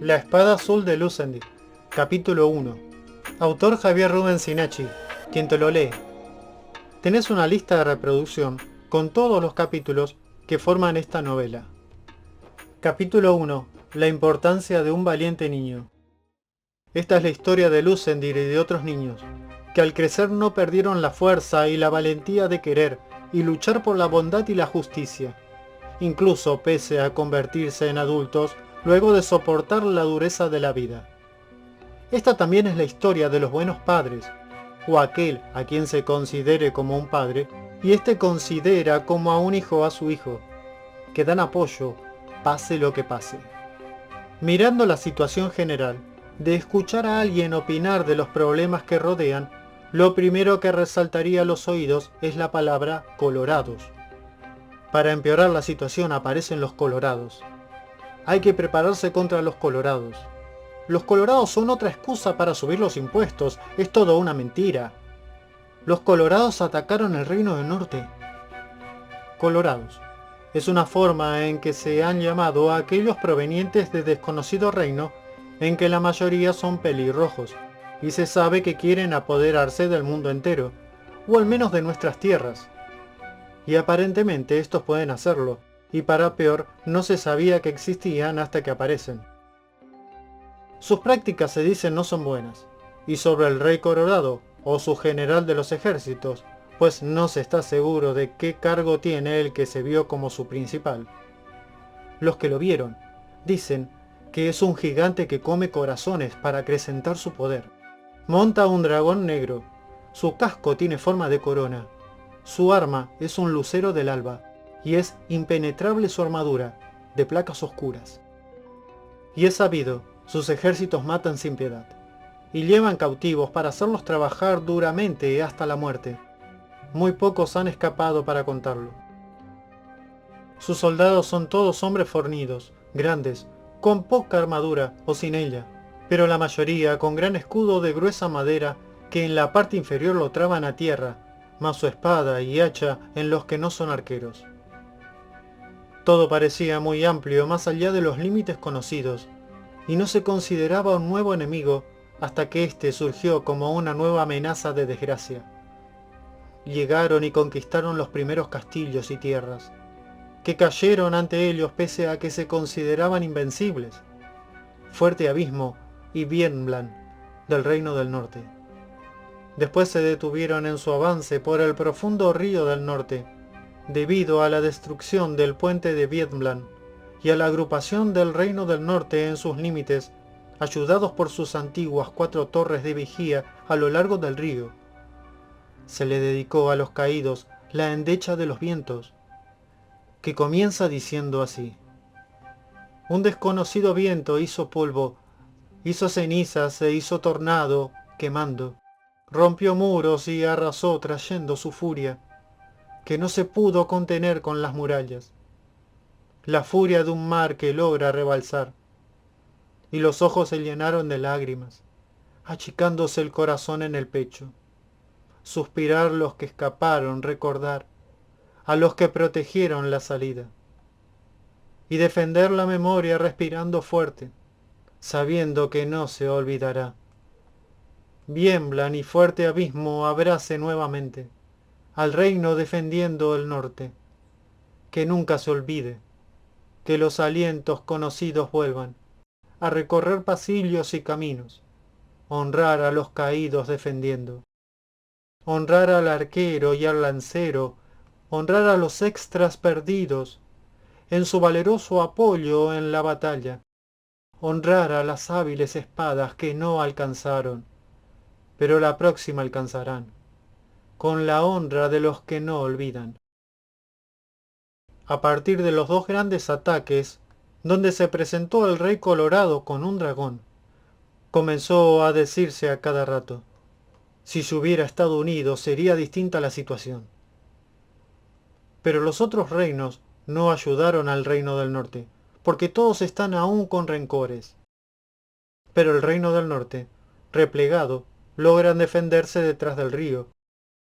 La espada azul de Lucendy, capítulo 1. Autor Javier Rubén Sinachi, quien te lo lee. Tenés una lista de reproducción con todos los capítulos que forman esta novela. Capítulo 1. La importancia de un valiente niño. Esta es la historia de Lucendy y de otros niños, que al crecer no perdieron la fuerza y la valentía de querer y luchar por la bondad y la justicia, incluso pese a convertirse en adultos luego de soportar la dureza de la vida. Esta también es la historia de los buenos padres, o aquel a quien se considere como un padre, y éste considera como a un hijo a su hijo, que dan apoyo, pase lo que pase. Mirando la situación general, de escuchar a alguien opinar de los problemas que rodean, lo primero que resaltaría a los oídos es la palabra colorados. Para empeorar la situación aparecen los colorados. Hay que prepararse contra los colorados. Los colorados son otra excusa para subir los impuestos, es todo una mentira. Los colorados atacaron el Reino del Norte. Colorados. Es una forma en que se han llamado a aquellos provenientes de desconocido reino en que la mayoría son pelirrojos, y se sabe que quieren apoderarse del mundo entero, o al menos de nuestras tierras. Y aparentemente estos pueden hacerlo, y para peor no se sabía que existían hasta que aparecen. Sus prácticas se dicen no son buenas, y sobre el rey colorado o su general de los ejércitos, pues no se está seguro de qué cargo tiene el que se vio como su principal. Los que lo vieron dicen que es un gigante que come corazones para acrecentar su poder. Monta un dragón negro, su casco tiene forma de corona, su arma es un lucero del alba, y es impenetrable su armadura, de placas oscuras. Y es sabido, sus ejércitos matan sin piedad, y llevan cautivos para hacerlos trabajar duramente hasta la muerte. Muy pocos han escapado para contarlo. Sus soldados son todos hombres fornidos, grandes, con poca armadura o sin ella, pero la mayoría con gran escudo de gruesa madera que en la parte inferior lo traban a tierra, más su espada y hacha en los que no son arqueros. Todo parecía muy amplio más allá de los límites conocidos, y no se consideraba un nuevo enemigo hasta que éste surgió como una nueva amenaza de desgracia. Llegaron y conquistaron los primeros castillos y tierras, que cayeron ante ellos pese a que se consideraban invencibles. Fuerte Abismo y Vietnam, del Reino del Norte. Después se detuvieron en su avance por el profundo río del norte, debido a la destrucción del puente de Vietnam y a la agrupación del Reino del Norte en sus límites, ayudados por sus antiguas 4 torres de vigía a lo largo del río. Se le dedicó a los caídos la endecha de los vientos, que comienza diciendo así: un desconocido viento hizo polvo, hizo cenizas e hizo tornado, quemando, rompió muros y arrasó trayendo su furia, que no se pudo contener con las murallas, la furia de un mar que logra rebalsar, y los ojos se llenaron de lágrimas, achicándose el corazón en el pecho, suspirar los que escaparon, recordar a los que protegieron la salida, y defender la memoria respirando fuerte, sabiendo que no se olvidará. Viemblan y fuerte abismo abrace nuevamente al reino defendiendo el norte, que nunca se olvide, que los alientos conocidos vuelvan a recorrer pasillos y caminos, honrar a los caídos defendiendo, honrar al arquero y al lancero, honrar a los extras perdidos en su valeroso apoyo en la batalla, honrar a las hábiles espadas que no alcanzaron, pero la próxima alcanzarán, con la honra de los que no olvidan. A partir de los 2 grandes ataques, donde se presentó el rey colorado con un dragón, comenzó a decirse a cada rato: si se hubiera estado unido sería distinta la situación. Pero los otros reinos no ayudaron al Reino del Norte, porque todos están aún con rencores. Pero el Reino del Norte, replegado, logran defenderse detrás del río,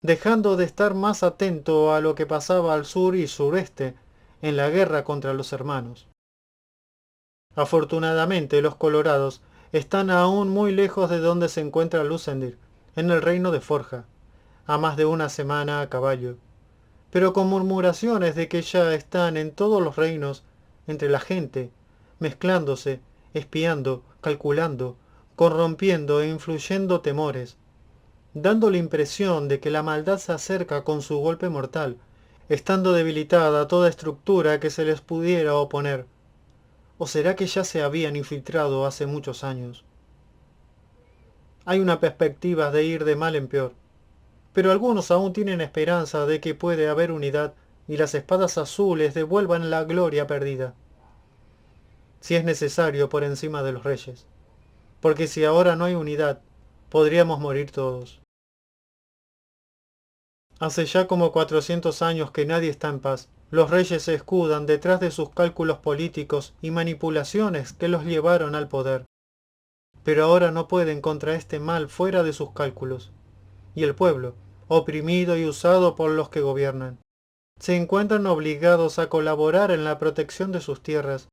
dejando de estar más atento a lo que pasaba al sur y sureste en la guerra contra los hermanos. Afortunadamente, los colorados están aún muy lejos de donde se encuentra Lucendir, en el reino de Forja, a más de una semana a caballo, pero con murmuraciones de que ya están en todos los reinos, entre la gente, mezclándose, espiando, calculando, corrompiendo e influyendo temores, dando la impresión de que la maldad se acerca con su golpe mortal, estando debilitada toda estructura que se les pudiera oponer. ¿O será que ya se habían infiltrado hace muchos años? Hay una perspectiva de ir de mal en peor, pero algunos aún tienen esperanza de que puede haber unidad y las espadas azules devuelvan la gloria perdida, si es necesario por encima de los reyes, porque si ahora no hay unidad, podríamos morir todos. Hace ya como 400 años que nadie está en paz. Los reyes se escudan detrás de sus cálculos políticos y manipulaciones que los llevaron al poder. Pero ahora no pueden contra este mal fuera de sus cálculos. Y el pueblo, oprimido y usado por los que gobiernan, se encuentran obligados a colaborar en la protección de sus tierras,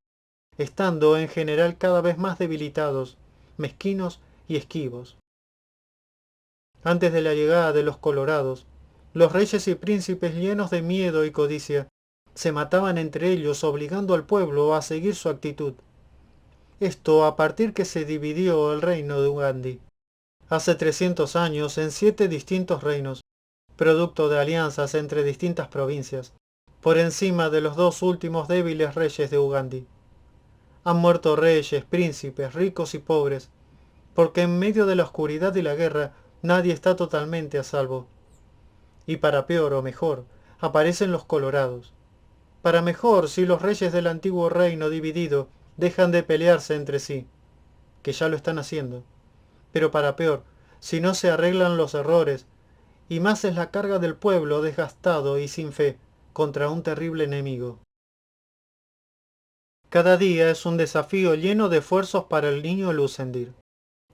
estando en general cada vez más debilitados, mezquinos y esquivos. Antes de la llegada de los colorados, los reyes y príncipes llenos de miedo y codicia se mataban entre ellos obligando al pueblo a seguir su actitud. Esto a partir que se dividió el reino de Ugandi, hace 300 años en 7 distintos reinos, producto de alianzas entre distintas provincias, por encima de los 2 últimos débiles reyes de Ugandi. Han muerto reyes, príncipes, ricos y pobres, porque en medio de la oscuridad y la guerra nadie está totalmente a salvo. Y para peor o mejor, aparecen los colorados. Para mejor si los reyes del antiguo reino dividido dejan de pelearse entre sí, que ya lo están haciendo. Pero para peor, si no se arreglan los errores, y más es la carga del pueblo desgastado y sin fe contra un terrible enemigo. Cada día es un desafío lleno de esfuerzos para el niño Lucendir.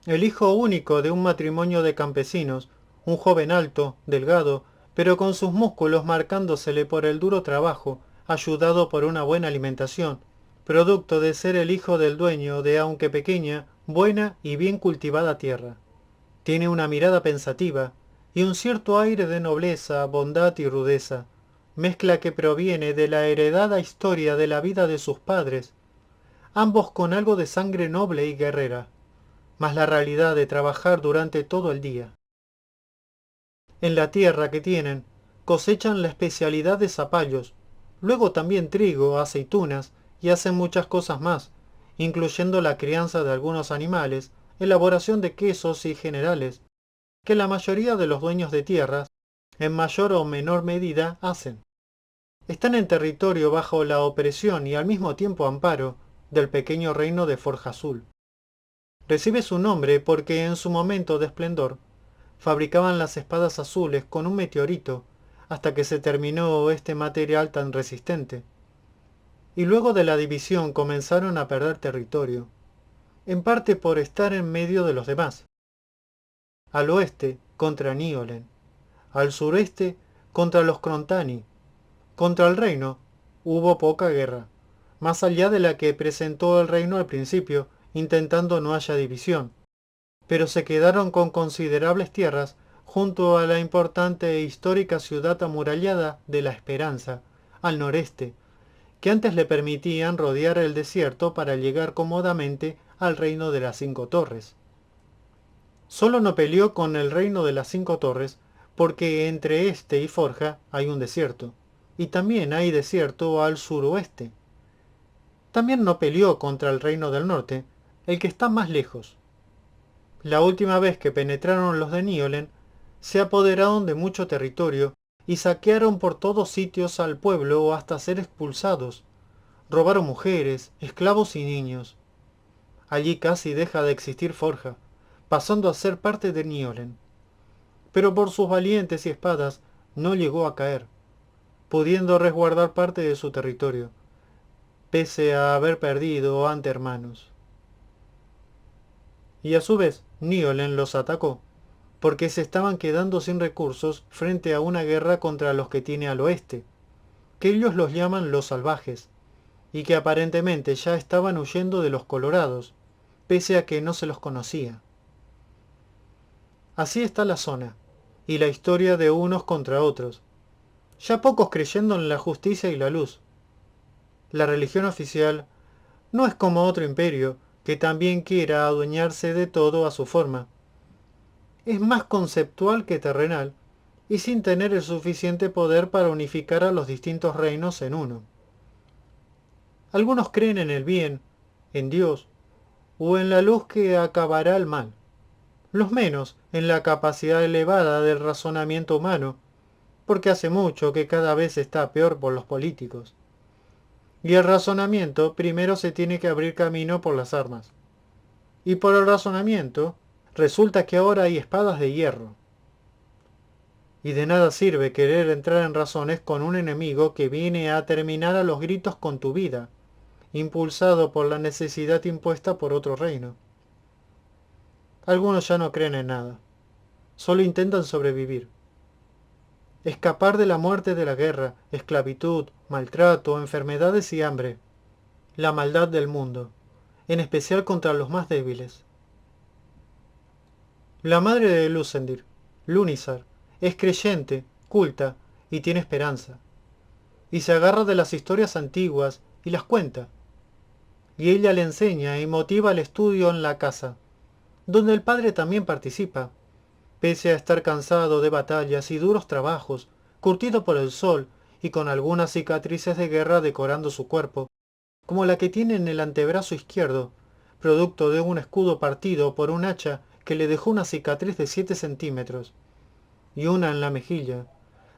El hijo único de un matrimonio de campesinos, un joven alto, delgado, pero con sus músculos marcándosele por el duro trabajo, ayudado por una buena alimentación, producto de ser el hijo del dueño de, aunque pequeña, buena y bien cultivada tierra. Tiene una mirada pensativa y un cierto aire de nobleza, bondad y rudeza, mezcla que proviene de la heredada historia de la vida de sus padres, ambos con algo de sangre noble y guerrera, más la realidad de trabajar durante todo el día. En la tierra que tienen, cosechan la especialidad de zapallos, luego también trigo, aceitunas y hacen muchas cosas más, incluyendo la crianza de algunos animales, elaboración de quesos y generales, que la mayoría de los dueños de tierras, en mayor o menor medida, hacen. Están en territorio bajo la opresión y al mismo tiempo amparo del pequeño reino de Forja Azul. Recibe su nombre porque en su momento de esplendor fabricaban las espadas azules con un meteorito hasta que se terminó este material tan resistente. Y luego de la división comenzaron a perder territorio, en parte por estar en medio de los demás. Al oeste contra Niolen, al sureste contra los Crontani. Contra el reino hubo poca guerra, más allá de la que presentó el reino al principio, intentando no haya división, pero se quedaron con considerables tierras junto a la importante e histórica ciudad amurallada de La Esperanza, al noreste, que antes le permitían rodear el desierto para llegar cómodamente al reino de las 5 torres. Solo no peleó con el reino de las 5 torres porque entre este y Forja hay un desierto, y también hay desierto al suroeste. También no peleó contra el reino del norte, el que está más lejos. La última vez que penetraron los de Niolen, se apoderaron de mucho territorio y saquearon por todos sitios al pueblo hasta ser expulsados. Robaron mujeres, esclavos y niños. Allí casi deja de existir Forja, pasando a ser parte de Niolen. Pero por sus valientes y espadas no llegó a caer, pudiendo resguardar parte de su territorio, pese a haber perdido ante hermanos. Y a su vez, Niolen los atacó, porque se estaban quedando sin recursos frente a una guerra contra los que tiene al oeste, que ellos los llaman los salvajes, y que aparentemente ya estaban huyendo de los colorados, pese a que no se los conocía. Así está la zona, y la historia de unos contra otros, ya pocos creyendo en la justicia y la luz. La religión oficial no es como otro imperio, que también quiera adueñarse de todo a su forma. Es más conceptual que terrenal, y sin tener el suficiente poder para unificar a los distintos reinos en uno. Algunos creen en el bien, en Dios, o en la luz que acabará el mal. Los menos en la capacidad elevada del razonamiento humano, porque hace mucho que cada vez está peor por los políticos. Y el razonamiento primero se tiene que abrir camino por las armas. Y por el razonamiento, resulta que ahora hay espadas de hierro. Y de nada sirve querer entrar en razones con un enemigo que viene a terminar a los gritos con tu vida, impulsado por la necesidad impuesta por otro reino. Algunos ya no creen en nada, solo intentan sobrevivir. Escapar de la muerte de la guerra, esclavitud, maltrato, enfermedades y hambre. La maldad del mundo, en especial contra los más débiles. La madre de Lucendir, Lunisar, es creyente, culta y tiene esperanza. Y se agarra de las historias antiguas y las cuenta. Y ella le enseña y motiva el estudio en la casa, donde el padre también participa, pese a estar cansado de batallas y duros trabajos, curtido por el sol y con algunas cicatrices de guerra decorando su cuerpo, como la que tiene en el antebrazo izquierdo, producto de un escudo partido por un hacha que le dejó una cicatriz de 7 centímetros, y una en la mejilla,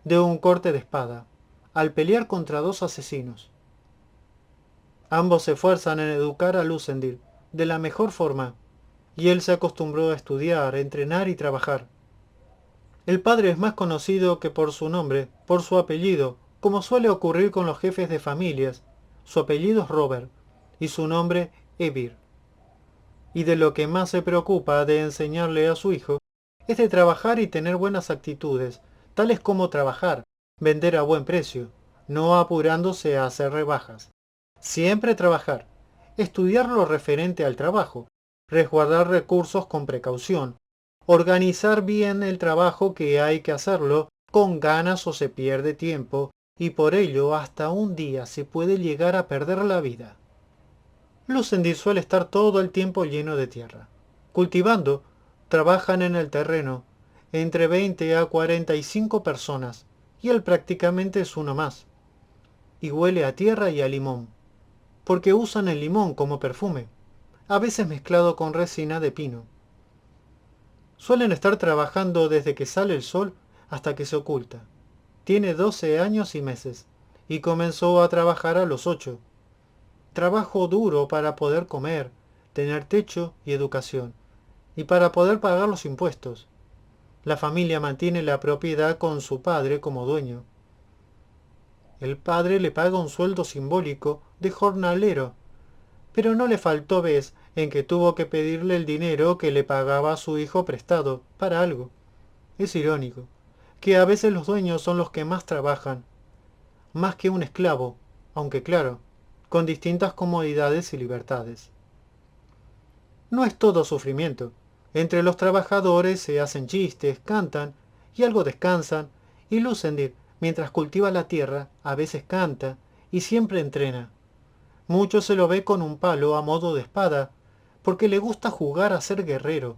de un corte de espada, al pelear contra 2 asesinos. Ambos se esfuerzan en educar a Lucendir de la mejor forma, y él se acostumbró a estudiar, entrenar y trabajar. El padre es más conocido que por su nombre, por su apellido, como suele ocurrir con los jefes de familias. Su apellido es Robert, y su nombre Ebir. Y de lo que más se preocupa de enseñarle a su hijo es de trabajar y tener buenas actitudes, tales como trabajar, vender a buen precio, no apurándose a hacer rebajas. Siempre trabajar, estudiar lo referente al trabajo, resguardar recursos con precaución, organizar bien el trabajo que hay que hacerlo con ganas o se pierde tiempo, y por ello hasta un día se puede llegar a perder la vida. Lucendir suele estar todo el tiempo lleno de tierra. Cultivando, trabajan en el terreno entre 20 a 45 personas, y él prácticamente es uno más. Y huele a tierra y a limón, porque usan el limón como perfume, a veces mezclado con resina de pino. Suelen estar trabajando desde que sale el sol hasta que se oculta. Tiene 12 años y meses, y comenzó a trabajar a los 8. Trabajo duro para poder comer, tener techo y educación, y para poder pagar los impuestos. La familia mantiene la propiedad con su padre como dueño. El padre le paga un sueldo simbólico de jornalero, pero no le faltó vez en que tuvo que pedirle el dinero que le pagaba a su hijo prestado para algo. Es irónico, que a veces los dueños son los que más trabajan, más que un esclavo, aunque claro, con distintas comodidades y libertades. No es todo sufrimiento. Entre los trabajadores se hacen chistes, cantan y algo descansan, y Lucendir, mientras cultiva la tierra, a veces canta y siempre entrena. Mucho se lo ve con un palo a modo de espada, porque le gusta jugar a ser guerrero,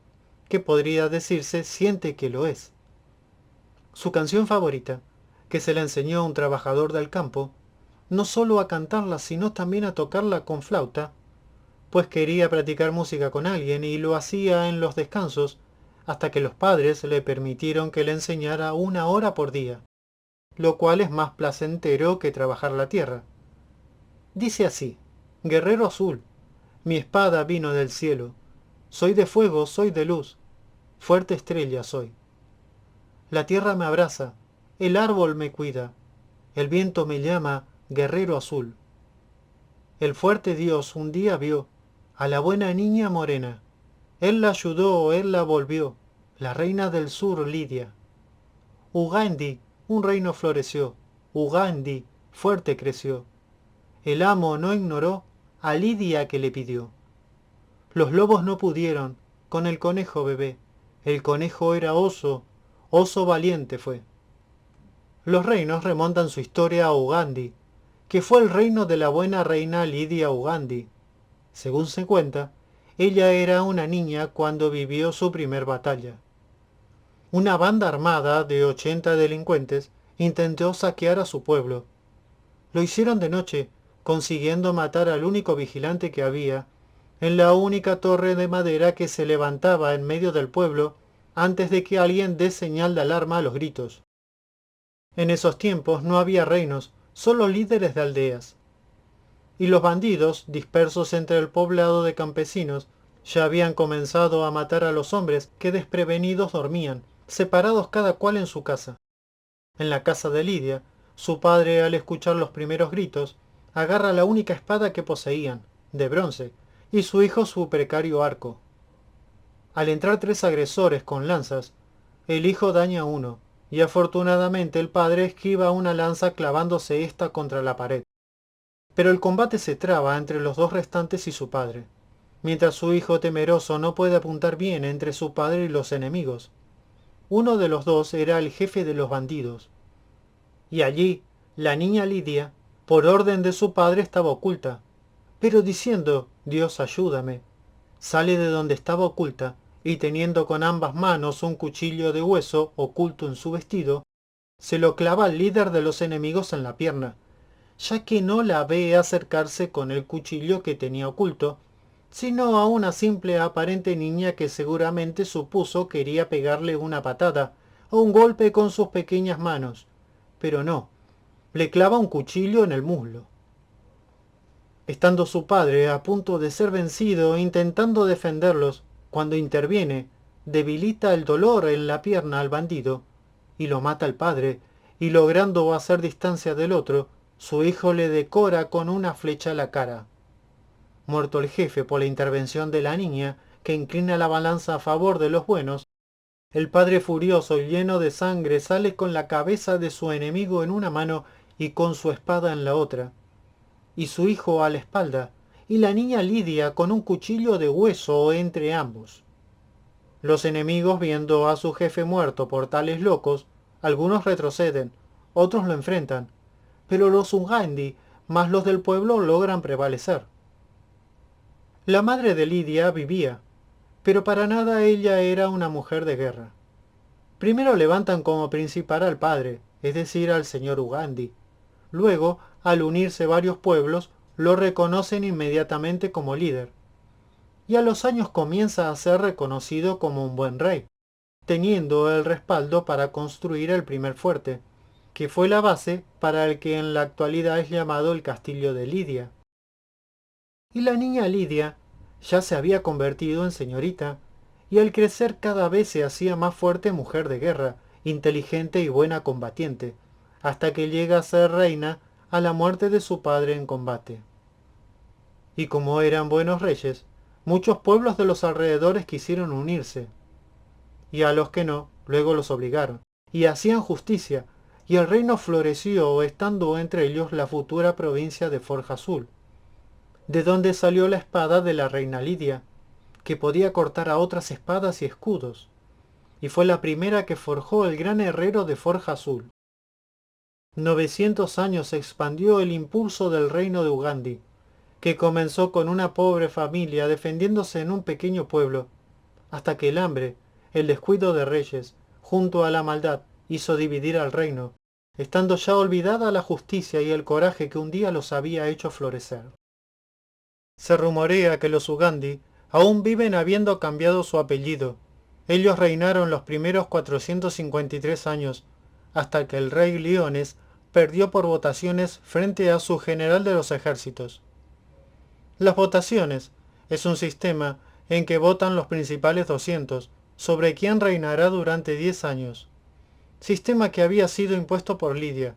que podría decirse siente que lo es. Su canción favorita, que se la enseñó un trabajador del campo, no solo a cantarla sino también a tocarla con flauta, pues quería practicar música con alguien y lo hacía en los descansos, hasta que los padres le permitieron que le enseñara 1 hora por día, lo cual es más placentero que trabajar la tierra. Dice así: Guerrero azul, mi espada vino del cielo, soy de fuego, soy de luz, fuerte estrella soy. La tierra me abraza, el árbol me cuida, el viento me llama guerrero azul. El fuerte Dios un día vio a la buena niña morena. Él la ayudó, él la volvió, la reina del sur Lidia. Ugandi, un reino floreció, Ugandi, fuerte creció. el amo no ignoró a Lidia que le pidió. Los lobos no pudieron con el conejo bebé. El conejo era oso, oso valiente fue. Los reinos remontan su historia a Ugandi, que fue el reino de la buena reina Lidia Ugandi. Según se cuenta, ella era una niña cuando vivió su primer batalla. Una banda armada de 80 delincuentes intentó saquear a su pueblo. Lo hicieron de noche, consiguiendo matar al único vigilante que había, en la única torre de madera que se levantaba en medio del pueblo antes de que alguien dé señal de alarma a los gritos. En esos tiempos no había reinos, solo líderes de aldeas. Y los bandidos, dispersos entre el poblado de campesinos, ya habían comenzado a matar a los hombres que desprevenidos dormían, separados cada cual en su casa. En la casa de Lidia, su padre, al escuchar los primeros gritos, agarra la única espada que poseían, de bronce, y su hijo su precario arco. Al entrar 3 agresores con lanzas, el hijo daña a uno, y afortunadamente el padre esquiva una lanza clavándose ésta contra la pared. Pero el combate se traba entre los 2 restantes y su padre, mientras su hijo temeroso no puede apuntar bien entre su padre y los enemigos. Uno de los 2 era el jefe de los bandidos. Y allí, la niña Lidia, por orden de su padre, estaba oculta, pero diciendo, Dios ayúdame, sale de donde estaba oculta, y teniendo con ambas manos un cuchillo de hueso oculto en su vestido, se lo clava al líder de los enemigos en la pierna, ya que no la ve acercarse con el cuchillo que tenía oculto, sino a una simple aparente niña que seguramente supuso quería pegarle una patada o un golpe con sus pequeñas manos, pero no, le clava un cuchillo en el muslo. Estando su padre a punto de ser vencido intentando defenderlos, cuando interviene, debilita el dolor en la pierna al bandido, y lo mata al padre, y logrando hacer distancia del otro, su hijo le decora con una flecha la cara. Muerto el jefe por la intervención de la niña, que inclina la balanza a favor de los buenos, el padre furioso y lleno de sangre sale con la cabeza de su enemigo en una mano y con su espada en la otra, y su hijo a la espalda, y la niña Lidia con un cuchillo de hueso entre ambos. Los enemigos, viendo a su jefe muerto por tales locos, algunos retroceden, otros lo enfrentan, pero los Ugandi más los del pueblo logran prevalecer. La madre de Lidia vivía, pero para nada ella era una mujer de guerra. Primero levantan como principal al padre, es decir, al señor Ugandi. Luego, al unirse varios pueblos, lo reconocen inmediatamente como líder. Y a los años comienza a ser reconocido como un buen rey, teniendo el respaldo para construir el primer fuerte, que fue la base para el que en la actualidad es llamado el Castillo de Lidia. Y la niña Lidia ya se había convertido en señorita, y al crecer cada vez se hacía más fuerte mujer de guerra, inteligente y buena combatiente, hasta que llega a ser reina a la muerte de su padre en combate. Y como eran buenos reyes, muchos pueblos de los alrededores quisieron unirse, y a los que no, luego los obligaron, y hacían justicia, y el reino floreció estando entre ellos la futura provincia de Forja Azul, de donde salió la espada de la reina Lidia, que podía cortar a otras espadas y escudos, y fue la primera que forjó el gran herrero de Forja Azul. 900 años se expandió el impulso del reino de Ugandi, que comenzó con una pobre familia defendiéndose en un pequeño pueblo, hasta que el hambre, el descuido de reyes, junto a la maldad, hizo dividir al reino, estando ya olvidada la justicia y el coraje que un día los había hecho florecer. Se rumorea que los Ugandi aún viven habiendo cambiado su apellido. Ellos reinaron los primeros 453 años, hasta que el rey Liones perdió por votaciones frente a su general de los ejércitos. Las votaciones es un sistema en que votan los principales 200 sobre quién reinará durante 10 años, sistema que había sido impuesto por Lidia,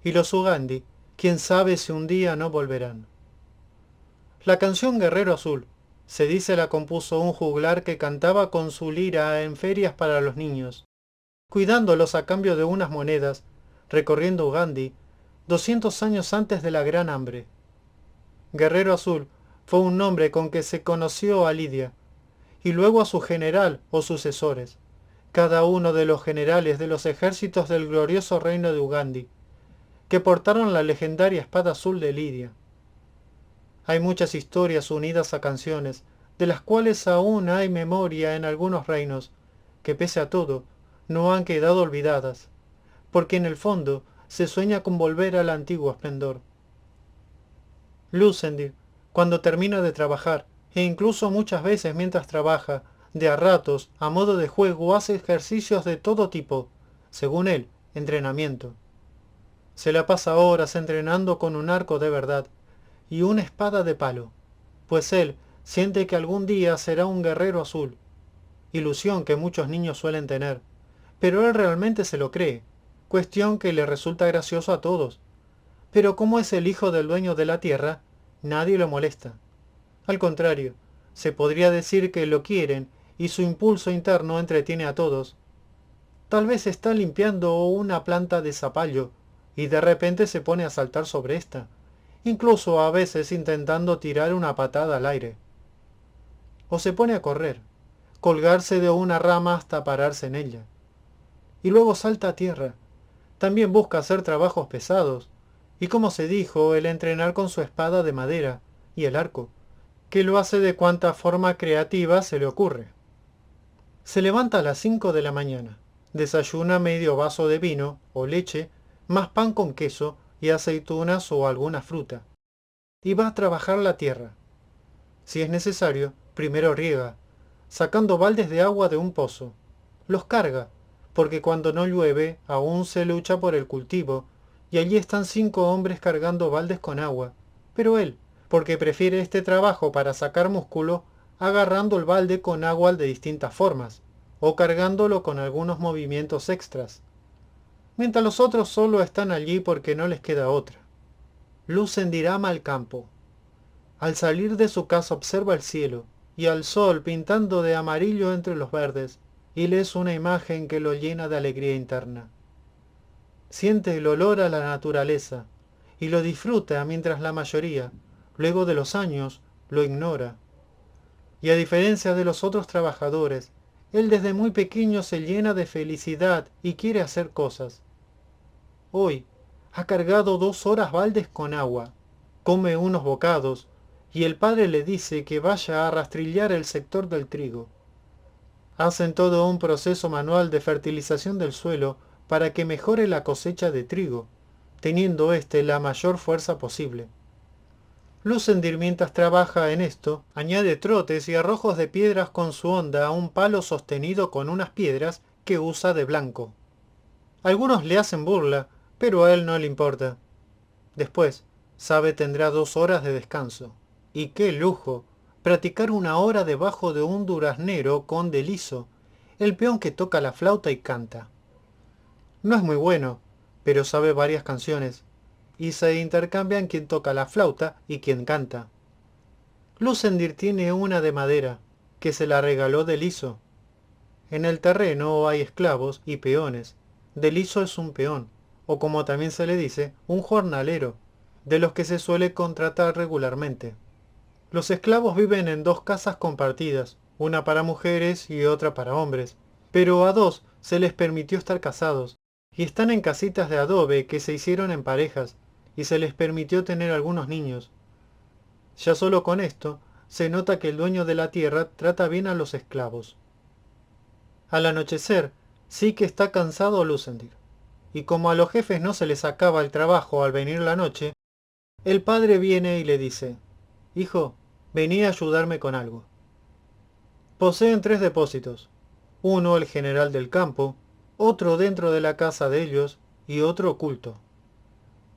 y los Ugandi, quién sabe si un día no volverán. La canción Guerrero Azul, se dice la compuso un juglar que cantaba con su lira en ferias para los niños, cuidándolos a cambio de unas monedas, recorriendo Ugandi 200 años antes de la gran hambre. Guerrero Azul fue un nombre con que se conoció a Lidia, y luego a su general o sucesores, cada uno de los generales de los ejércitos del glorioso reino de Ugandi, que portaron la legendaria espada azul de Lidia. Hay muchas historias unidas a canciones, de las cuales aún hay memoria en algunos reinos, que pese a todo, no han quedado olvidadas, porque en el fondo se sueña con volver al antiguo esplendor. Lucendir, cuando termina de trabajar, e incluso muchas veces mientras trabaja, de a ratos, a modo de juego, hace ejercicios de todo tipo, según él, entrenamiento. Se la pasa horas entrenando con un arco de verdad y una espada de palo, pues él siente que algún día será un guerrero azul, ilusión que muchos niños suelen tener, pero él realmente se lo cree, cuestión que le resulta gracioso a todos. Pero como es el hijo del dueño de la tierra, nadie lo molesta. Al contrario, se podría decir que lo quieren y su impulso interno entretiene a todos. Tal vez está limpiando una planta de zapallo y de repente se pone a saltar sobre esta, incluso a veces intentando tirar una patada al aire. O se pone a correr, colgarse de una rama hasta pararse en ella. Y luego salta a tierra. También busca hacer trabajos pesados, y como se dijo, el entrenar con su espada de madera y el arco, que lo hace de cuanta forma creativa se le ocurre. Se levanta a las 5 de la mañana, desayuna medio vaso de vino o leche, más pan con queso y aceitunas o alguna fruta, y va a trabajar la tierra. Si es necesario, primero riega, sacando baldes de agua de un pozo. Los carga, porque cuando no llueve aún se lucha por el cultivo, y allí están 5 hombres cargando baldes con agua, pero él, porque prefiere este trabajo para sacar músculo, agarrando el balde con agua de distintas formas, o cargándolo con algunos movimientos extras, mientras los otros solo están allí porque no les queda otra. Lucendir ama el campo. Al salir de su casa observa el cielo, y al sol pintando de amarillo entre los verdes, y le es una imagen que lo llena de alegría interna. Siente el olor a la naturaleza, y lo disfruta mientras la mayoría, luego de los años, lo ignora. Y a diferencia de los otros trabajadores, él desde muy pequeño se llena de felicidad y quiere hacer cosas. Hoy ha cargado 2 horas baldes con agua, come unos bocados, y el padre le dice que vaya a rastrillar el sector del trigo. Hacen todo un proceso manual de fertilización del suelo para que mejore la cosecha de trigo, teniendo éste la mayor fuerza posible. Lucendir mientras trabaja en esto, añade trotes y arrojos de piedras con su honda a un palo sostenido con unas piedras que usa de blanco. Algunos le hacen burla, pero a él no le importa. Después, sabe tendrá 2 horas de descanso. ¡Y qué lujo! Practicar 1 hora debajo de un duraznero con Deliso, el peón que toca la flauta y canta. No es muy bueno, pero sabe varias canciones, y se intercambian quien toca la flauta y quien canta. Lucendir tiene una de madera, que se la regaló Deliso. En el terreno hay esclavos y peones. Deliso es un peón, o como también se le dice, un jornalero, de los que se suele contratar regularmente. Los esclavos viven en 2 casas compartidas, una para mujeres y otra para hombres, pero a 2 se les permitió estar casados, y están en casitas de adobe que se hicieron en parejas, y se les permitió tener algunos niños. Ya solo con esto, se nota que el dueño de la tierra trata bien a los esclavos. Al anochecer, sí que está cansado Lucendir, y como a los jefes no se les acaba el trabajo al venir la noche, el padre viene y le dice: «Hijo, vení a ayudarme con algo». Poseen 3 depósitos, uno el general del campo, otro dentro de la casa de ellos y otro oculto.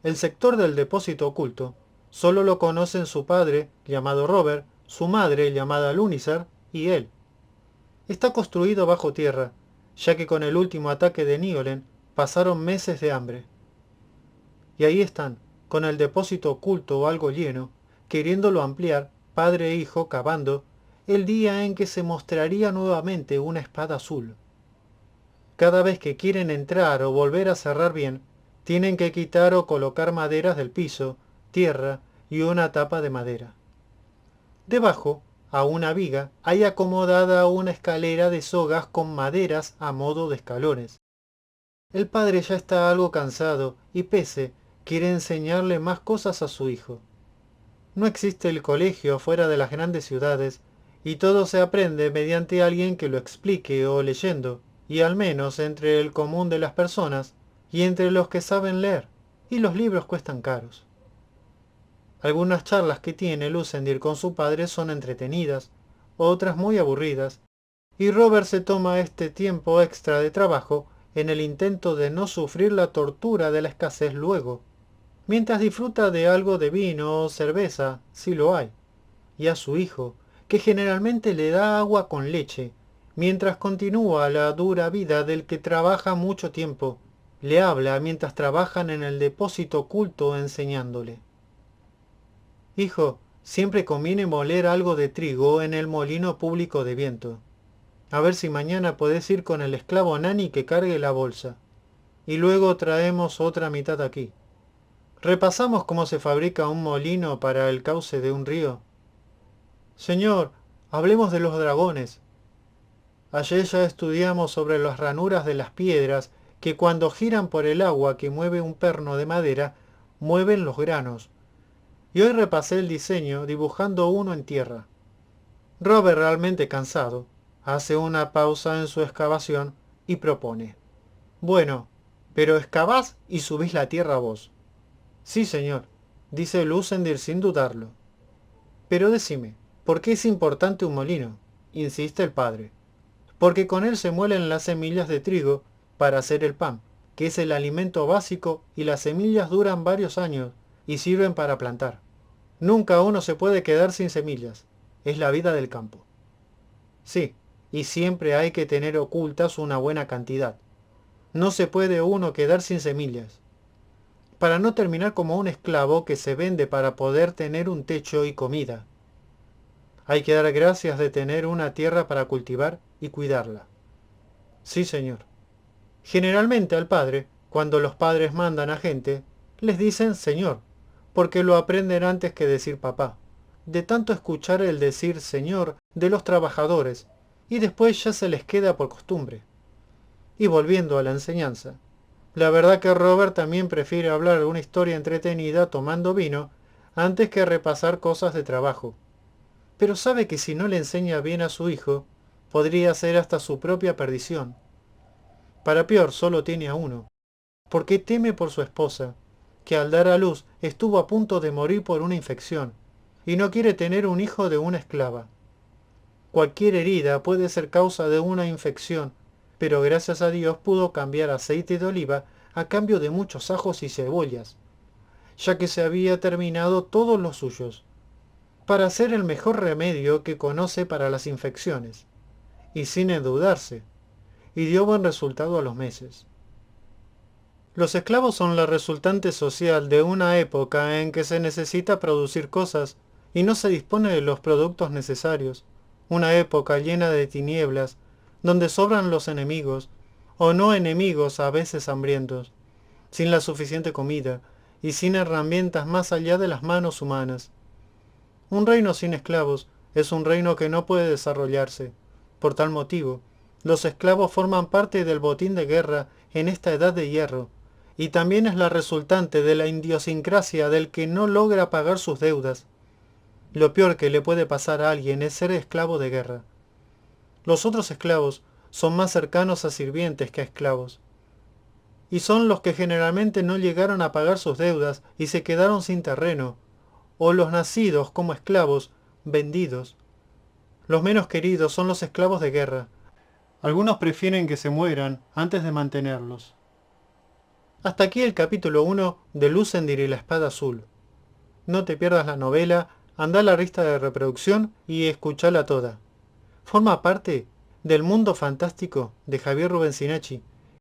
El sector del depósito oculto solo lo conocen su padre, llamado Robert, su madre, llamada Lunisar, y él. Está construido bajo tierra, ya que con el último ataque de Niolen pasaron meses de hambre. Y ahí están, con el depósito oculto o algo lleno, queriéndolo ampliar, padre e hijo cavando, el día en que se mostraría nuevamente una espada azul. Cada vez que quieren entrar o volver a cerrar bien, tienen que quitar o colocar maderas del piso, tierra y una tapa de madera. Debajo, a una viga, hay acomodada una escalera de sogas con maderas a modo de escalones. El padre ya está algo cansado y pese, quiere enseñarle más cosas a su hijo. No existe el colegio fuera de las grandes ciudades y todo se aprende mediante alguien que lo explique o leyendo, y al menos entre el común de las personas y entre los que saben leer, y los libros cuestan caros. Algunas charlas que tiene Lucendir con su padre son entretenidas, otras muy aburridas, y Robert se toma este tiempo extra de trabajo en el intento de no sufrir la tortura de la escasez luego, mientras disfruta de algo de vino o cerveza, si lo hay, y a su hijo, que generalmente le da agua con leche, mientras continúa la dura vida del que trabaja mucho tiempo, le habla mientras trabajan en el depósito oculto enseñándole. Hijo, siempre conviene moler algo de trigo en el molino público de viento. A ver si mañana podés ir con el esclavo Nani que cargue la bolsa. Y luego traemos otra mitad aquí. ¿Repasamos cómo se fabrica un molino para el cauce de un río? Señor, hablemos de los dragones. Ayer ya estudiamos sobre las ranuras de las piedras que cuando giran por el agua que mueve un perno de madera, mueven los granos. Y hoy repasé el diseño dibujando uno en tierra. Robert, realmente cansado, hace una pausa en su excavación y propone. Bueno, pero excavás y subís la tierra vos. Sí, señor, dice Lucendir sin dudarlo. Pero decime, ¿por qué es importante un molino? Insiste el padre. Porque con él se muelen las semillas de trigo para hacer el pan, que es el alimento básico y las semillas duran varios años y sirven para plantar. Nunca uno se puede quedar sin semillas. Es la vida del campo. Sí, y siempre hay que tener ocultas una buena cantidad. No se puede uno quedar sin semillas. Para no terminar como un esclavo que se vende para poder tener un techo y comida. Hay que dar gracias de tener una tierra para cultivar y cuidarla. Sí, señor. Generalmente al padre, cuando los padres mandan a gente, les dicen señor, porque lo aprenden antes que decir papá, de tanto escuchar el decir señor de los trabajadores, y después ya se les queda por costumbre. Y volviendo a la enseñanza, la verdad que Robert también prefiere hablar una historia entretenida tomando vino antes que repasar cosas de trabajo. Pero sabe que si no le enseña bien a su hijo, podría ser hasta su propia perdición. Para peor solo tiene a uno, porque teme por su esposa, que al dar a luz estuvo a punto de morir por una infección, y no quiere tener un hijo de una esclava. Cualquier herida puede ser causa de una infección, pero gracias a Dios pudo cambiar aceite de oliva a cambio de muchos ajos y cebollas, ya que se había terminado todos los suyos, para hacer el mejor remedio que conoce para las infecciones, y sin endeudarse, y dio buen resultado a los meses. Los esclavos son la resultante social de una época en que se necesita producir cosas y no se dispone de los productos necesarios, una época llena de tinieblas, donde sobran los enemigos, o no enemigos a veces hambrientos, sin la suficiente comida y sin herramientas más allá de las manos humanas. Un reino sin esclavos es un reino que no puede desarrollarse. Por tal motivo, los esclavos forman parte del botín de guerra en esta edad de hierro, y también es la resultante de la idiosincrasia del que no logra pagar sus deudas. Lo peor que le puede pasar a alguien es ser esclavo de guerra. Los otros esclavos son más cercanos a sirvientes que a esclavos, y son los que generalmente no llegaron a pagar sus deudas y se quedaron sin terreno, o los nacidos como esclavos, vendidos. Los menos queridos son los esclavos de guerra. Algunos prefieren que se mueran antes de mantenerlos. Hasta aquí el capítulo 1 de Lucendir y la espada azul. No te pierdas la novela, anda a la lista de reproducción y escúchala toda. Forma parte del mundo fantástico de Javier Rubén Sinachi,